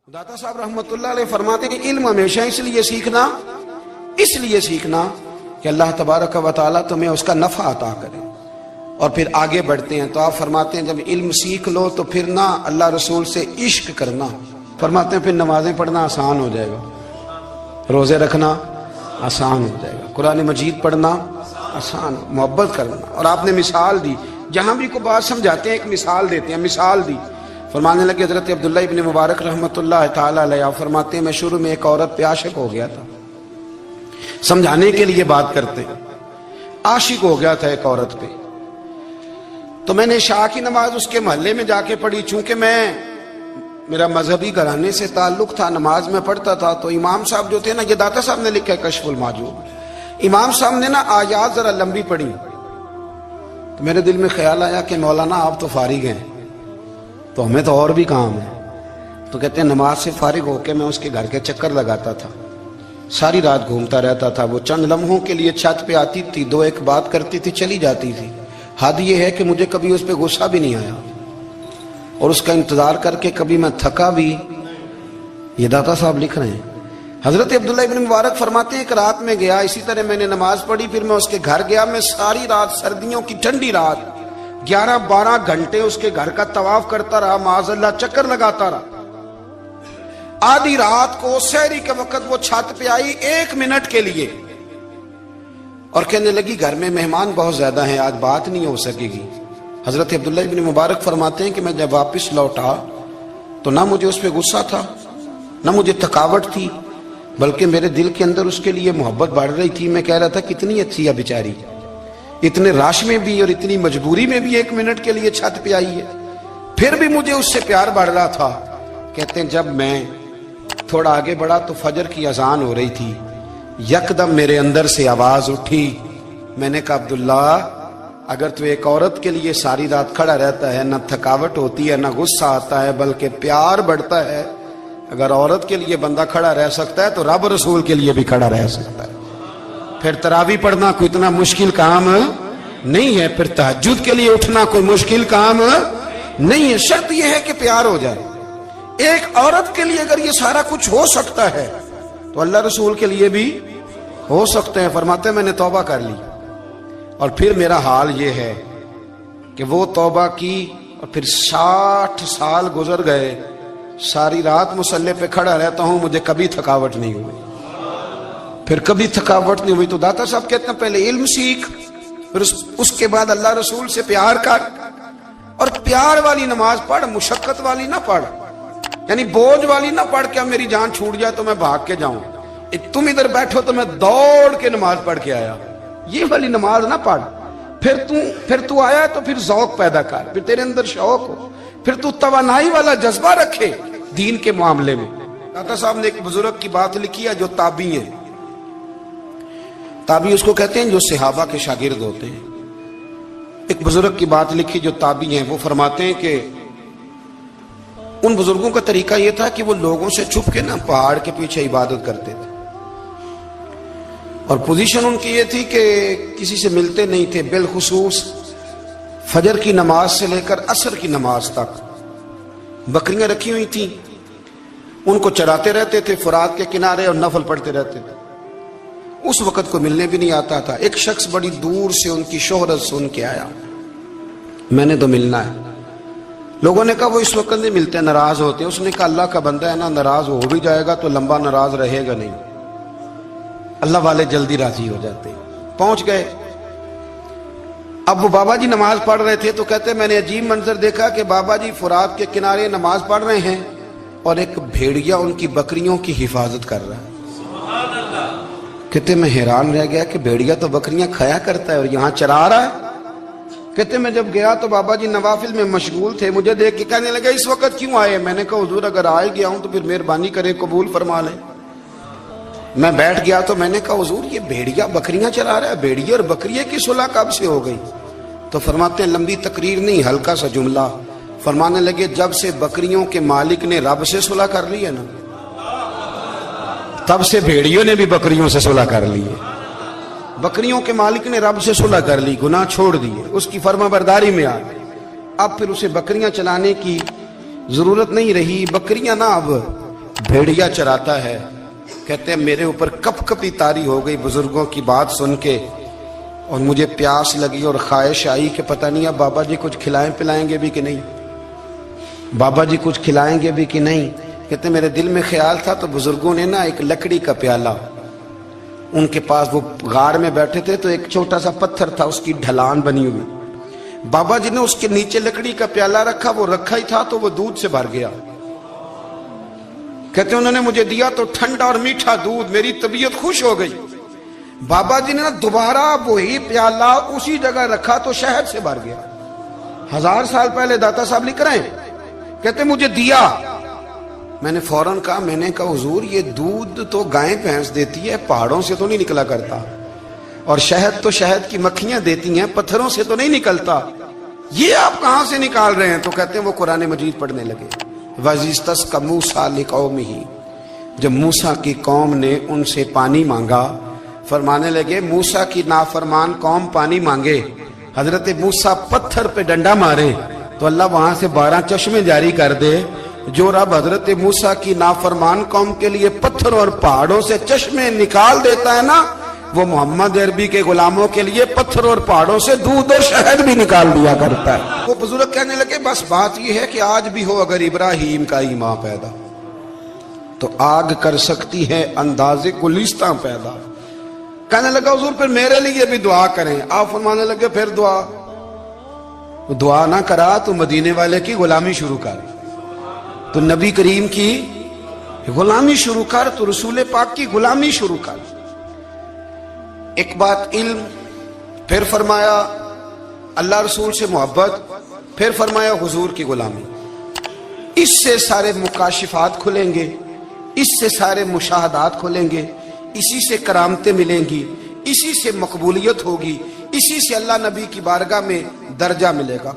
दाता साहब रहमतुल्लाह अलैह फरमाते हैं कि इल्म हमेशा इसलिए सीखना कि अल्लाह तबारक व तआला तुम्हें उसका नफा अता करे। और फिर आगे बढ़ते हैं तो आप फरमाते हैं जब इल्म सीख लो तो फिर ना अल्लाह रसूल से इश्क करना, फरमाते हैं फिर नमाजें पढ़ना आसान हो जाएगा, रोजे रखना आसान हो जाएगा, कुरान मजीद पढ़ना आसान, मोहब्बत करना। और आपने मिसाल दी, जहां भी कोई बात समझाते हैं एक मिसाल देते हैं, मिसाल दी। फरमाने लगे हजरत अब्दुल्लाह इब्न मुबारक रहमतुल्लाह ताला अलैह फरमाते हैं मैं शुरू में एक औरत पे आशिक हो गया था, समझाने के लिए बात करते हैं, आशिक हो गया था एक औरत पे, तो मैंने शाह की नमाज उसके मोहल्ले में जाके पढ़ी। चूंकि मेरा मजहबी घराने से ताल्लुक था, नमाज में पढ़ता था, तो इमाम साहब जो थे ना, ये दाता साहब ने लिखा है कश्फुल माजूब, इमाम साहब ने ना आयात जरा लंबी पढ़ी, तो मेरे दिल में ख्याल आया कि मौलाना आप तो फारिग हैं, तो हमें तो और भी काम है। तो कहते हैं नमाज से फारिग होकर मैं उसके घर के चक्कर लगाता था, सारी रात घूमता रहता था। वो चंद लम्हों के लिए छत पे आती थी, दो एक बात करती थी, चली जाती थी। हद ये है कि मुझे कभी उस पर गुस्सा भी नहीं आया और उसका इंतजार करके कभी मैं थका भी। ये दाता साहब लिख रहे हैं। हजरत अब्दुल्लाह इब्न मुबारक फरमाते हैं एक रात में गया, इसी तरह मैंने नमाज पढ़ी, फिर मैं उसके घर गया। मैं सारी रात, सर्दियों की ठंडी रात, 11-12 घंटे उसके घर का तवाफ करता रहा, माज़अल्लाह चक्कर लगाता रहा। आधी रात को सहरी के वक्त वो छत पे आई 1 मिनट के लिए और कहने लगी घर में मेहमान बहुत ज्यादा हैं, आज बात नहीं हो सकेगी। हजरत अब्दुल्लाह इब्न मुबारक फरमाते हैं कि मैं जब वापस लौटा तो ना मुझे उस पर गुस्सा था, ना मुझे थकावट थी, बल्कि मेरे दिल के अंदर उसके लिए मोहब्बत बढ़ रही थी। मैं कह रहा था कितनी अच्छी है बेचारी, इतने राश में भी और इतनी मजबूरी में भी 1 मिनट के लिए छत पे आई है, फिर भी मुझे उससे प्यार बढ़ रहा था। कहते हैं जब मैं थोड़ा आगे बढ़ा तो फजर की अजान हो रही थी, यकदम मेरे अंदर से आवाज उठी। मैंने कहा अब्दुल्ला, अगर तू एक औरत के लिए सारी रात खड़ा रहता है, ना थकावट होती है, ना गुस्सा आता है, बल्कि प्यार बढ़ता है, अगर औरत के लिए बंदा खड़ा रह सकता है तो रब रसूल के लिए भी खड़ा रह सकता है। फिर तरावी पढ़ना कोई इतना मुश्किल काम नहीं है, फिर तहज्जुद के लिए उठना कोई मुश्किल काम नहीं है। शर्त यह है कि प्यार हो जाए। एक औरत के लिए अगर ये सारा कुछ हो सकता है तो अल्लाह रसूल के लिए भी हो सकते हैं। फरमाते मैंने तौबा कर ली और फिर मेरा हाल ये है कि वो तौबा की और फिर 60 साल गुजर गए, सारी रात मुसल्ले पे खड़ा रहता हूं, मुझे कभी थकावट नहीं हुई, फिर कभी थकावट नहीं हुई। तो दाता साहब कहते हैं पहले इल्म सीख, फिर उसके बाद अल्लाह रसूल से प्यार कर, और प्यार वाली नमाज पढ़, मुशक्कत वाली ना पढ़, यानी बोझ वाली ना पढ़ के अब मेरी जान छूट जाए तो मैं भाग के जाऊं, तुम इधर बैठो तो मैं दौड़ के नमाज पढ़ के आया, ये वाली नमाज ना पढ़। फिर तू आया तो फिर ज़ौक पैदा कर, फिर तेरे अंदर शौक हो, फिर तू तवानाई वाला जज्बा रखे दीन के मामले में। दाता साहब ने एक बुजुर्ग की बात लिखी है जो ताबी है, ताबी उसको कहते हैं जो सहाबा के शागिर्द होते हैं। एक बुजुर्ग की बात लिखी जो ताबी हैं, वो फरमाते हैं कि उन बुजुर्गों का तरीका यह था कि वो लोगों से छुप के ना पहाड़ के पीछे इबादत करते थे, और पोजीशन उनकी ये थी कि किसी से मिलते नहीं थे, बिलखुसूस फजर की नमाज से लेकर असर की नमाज तक बकरियां रखी हुई थी, उनको चराते रहते थे फुरात के किनारे और नफल पढ़ते रहते थे। उस वक्त को मिलने भी नहीं आता था। एक शख्स बड़ी दूर से उनकी शोहरत सुन के आया, मैंने तो मिलना है। लोगों ने कहा वो इस वक्त नहीं मिलते, नाराज होते हैं। उसने कहा अल्लाह का बंदा है ना, नाराज हो भी जाएगा तो लंबा नाराज रहेगा नहीं, अल्लाह वाले जल्दी राजी हो जाते। पहुंच गए। अब वो बाबा जी नमाज पढ़ रहे थे तो कहते मैंने अजीब मंजर देखा कि बाबा जी फुरात के किनारे नमाज पढ़ रहे हैं और एक भेड़िया उनकी बकरियों की हिफाजत कर रहा है। कहते मैं हैरान रह गया कि भेड़िया तो बकरियां खाया करता है और यहाँ चरा रहा है। कहते मैं जब गया तो बाबा जी नवाफिल में मशगूल थे, मुझे देख के कहने लगे इस वक्त क्यों आए। मैंने कहा हुजूर अगर आ ही गया हूं तो फिर मेहरबानी करे कबूल फरमा ले। मैं बैठ गया तो मैंने कहा हुजूर ये भेड़िया बकरियां चरा रहा है, भेड़िया और बकरिया की सुलह कब से हो गई। तो फरमाते हैं लंबी तकरीर नहीं, हल्का सा जुमला। फरमाने लगे जब से बकरियों के मालिक ने रब से सुलह कर ली है ना, तब से भेड़ियों ने भी बकरियों से सुलह कर ली है। बकरियों के मालिक ने रब से सुलह कर ली, गुनाह छोड़ दिए, उसकी फर्माबरदारी में आ गए। अब फिर उसे बकरियां चलाने की जरूरत नहीं रही। बकरियां ना अब بھیڑیا چراتا ہے. کہتے ہیں میرے اوپر کپ کپی طاری ہو گئی بزرگوں کی بات سن کے, اور مجھے پیاس لگی اور خواہش آئی کہ پتہ نہیں اب بابا جی کچھ کھلائیں پلائیں گے بھی کہ نہیں, بابا جی کچھ کھلائیں گے بھی کہ نہیں. کہتے میرے دل میں خیال تھا تو بزرگوں نے نا ایک لکڑی کا پیالہ, ان کے پاس وہ غار میں بیٹھے تھے تو ایک چھوٹا سا پتھر تھا, اس کی ڈھلان بنی ہوئی, بابا جی نے اس کے نیچے لکڑی کا پیالہ رکھا, وہ رکھا ہی تھا تو وہ دودھ سے بھر گیا. کہتے انہوں نے مجھے دیا تو ٹھنڈا اور میٹھا دودھ, میری طبیعت خوش ہو گئی. بابا جی نے دوبارہ وہی پیالہ اسی جگہ رکھا تو شہد سے بھر گیا. 1000 سال پہلے داتا صاحب لکھ رہے ہیں. کہتے مجھے دیا, میں نے فوراً کہا, میں نے کہا حضور یہ دودھ تو گائیں بھینس دیتی ہے, پہاڑوں سے تو نہیں نکلا کرتا, اور شہد تو شہد کی مکھیاں دیتی ہیں, پتھروں سے تو نہیں نکلتا, یہ آپ کہاں سے نکال رہے ہیں؟ تو کہتے ہیں وہ قرآن مجید پڑھنے لگے. وَإِذِ مُوسَىٰ لِقَوْمِهِ, جب موسیٰ کی قوم نے ان سے پانی مانگا, فرمانے لگے موسیٰ کی نافرمان قوم پانی مانگے, حضرت موسیٰ پتھر پہ ڈنڈا مارے تو اللہ وہاں سے 12 چشمے جاری کر دے. جو رب حضرت موسیٰ کی نافرمان قوم کے لیے پتھر اور پہاڑوں سے چشمے نکال دیتا ہے نا, وہ محمد عربی کے غلاموں کے لیے پتھر اور پہاڑوں سے دودھ اور شہد بھی نکال دیا کرتا ہے. وہ بزرگ کہنے لگے بس بات یہ ہے کہ آج بھی ہو اگر ابراہیم کا ایمان پیدا تو آگ کر سکتی ہے انداز گلستاں پیدا. کہنے لگا حضور پھر میرے لیے بھی دعا کریں. آپ فرمانے لگے پھر دعا نہ کرا تو مدینے والے کی غلامی شروع کر, تو نبی کریم کی غلامی شروع کر, تو رسول پاک کی غلامی شروع کر. ایک بات علم, پھر فرمایا اللہ رسول سے محبت, پھر فرمایا حضور کی غلامی. اس سے سارے مکاشفات کھلیں گے, اس سے سارے مشاہدات کھلیں گے, اسی سے کرامتیں ملیں گی, اسی سے مقبولیت ہوگی, اسی سے اللہ نبی کی بارگاہ میں درجہ ملے گا.